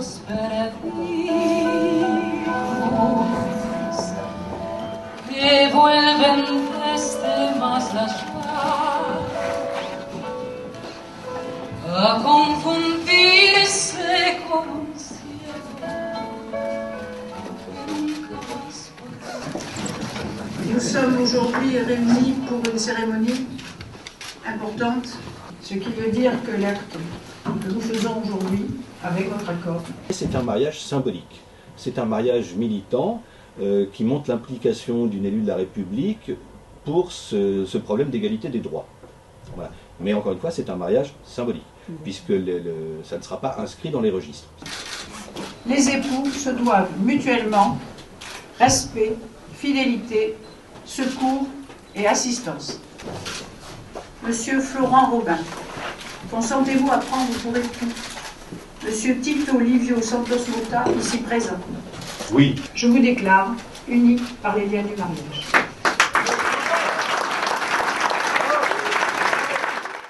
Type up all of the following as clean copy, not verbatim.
momentos perdidos que vuelven desde más allá a confundirse con un cielo que nunca más podrá. Nous sommes aujourd'hui réunis pour une cérémonie importante, ce qui veut dire que l'acte que nous faisons aujourd'hui, avec votre accord. C'est un mariage symbolique, c'est un mariage militant qui montre l'implication d'une élue de la République pour ce problème d'égalité des droits. Voilà. Mais encore une fois, c'est un mariage symbolique, puisque ça ne sera pas inscrit dans les registres. Les époux se doivent mutuellement respect, fidélité, secours et assistance. Monsieur Florent Robin, consentez-vous à prendre pour époux Monsieur Tito Livio Santos Mota, ici présent? Oui. Je vous déclare unis par les liens du mariage.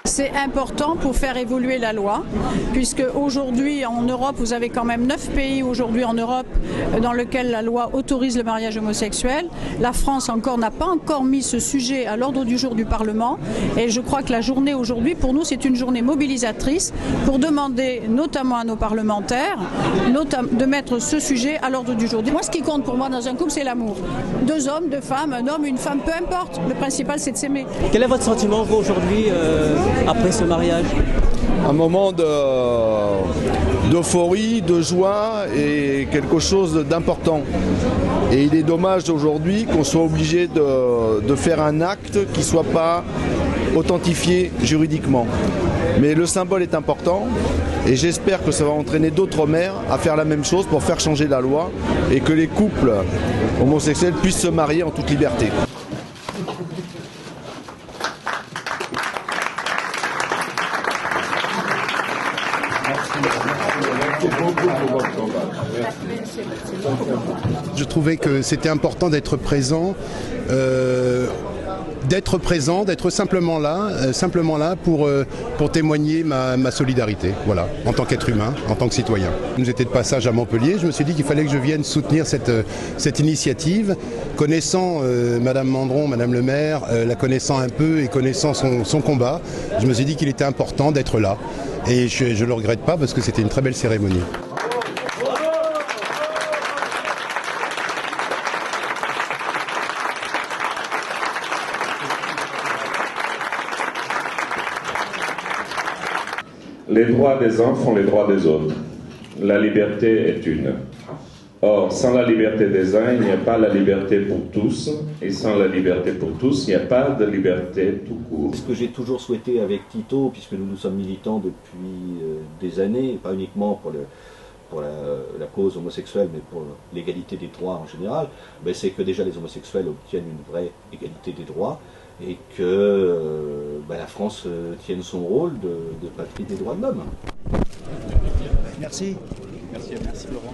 C'est important pour faire évoluer la loi, puisque aujourd'hui en Europe, vous avez quand même 9 pays aujourd'hui en Europe dans lesquels la loi autorise le mariage homosexuel. La France n'a pas encore mis ce sujet à l'ordre du jour du Parlement, et je crois que la journée aujourd'hui, pour nous, c'est une journée mobilisatrice pour demander notamment à nos parlementaires de mettre ce sujet à l'ordre du jour. Moi, ce qui compte pour moi dans un couple, c'est l'amour. 2 hommes, 2 femmes, un homme, une femme, peu importe. Le principal, c'est de s'aimer. Quel est votre sentiment, vous, aujourd'hui, après ce mariage? Un moment d'euphorie, de joie et quelque chose d'important. Et il est dommage aujourd'hui qu'on soit obligé de faire un acte qui ne soit pas authentifié juridiquement. Mais le symbole est important et j'espère que ça va entraîner d'autres maires à faire la même chose pour faire changer la loi et que les couples homosexuels puissent se marier en toute liberté. Je trouvais que c'était important d'être présent, d'être simplement là pour témoigner ma solidarité, voilà, en tant qu'être humain, en tant que citoyen. Nous étions de passage à Montpellier, je me suis dit qu'il fallait que je vienne soutenir cette initiative, connaissant Madame Mandron, Madame le maire, la connaissant un peu et connaissant son combat, je me suis dit qu'il était important d'être là. Et je ne le regrette pas parce que c'était une très belle cérémonie. Les droits des uns font les droits des autres. La liberté est une. Or, sans la liberté des uns, il n'y a pas la liberté pour tous. Et sans la liberté pour tous, il n'y a pas de liberté tout court. Ce que j'ai toujours souhaité avec Tito, puisque nous sommes militants depuis des années, pas uniquement pour la cause homosexuelle, mais pour l'égalité des droits en général, c'est que déjà les homosexuels obtiennent une vraie égalité des droits et que la France tienne son rôle de patrie des droits de l'homme. Merci. Merci Laurent.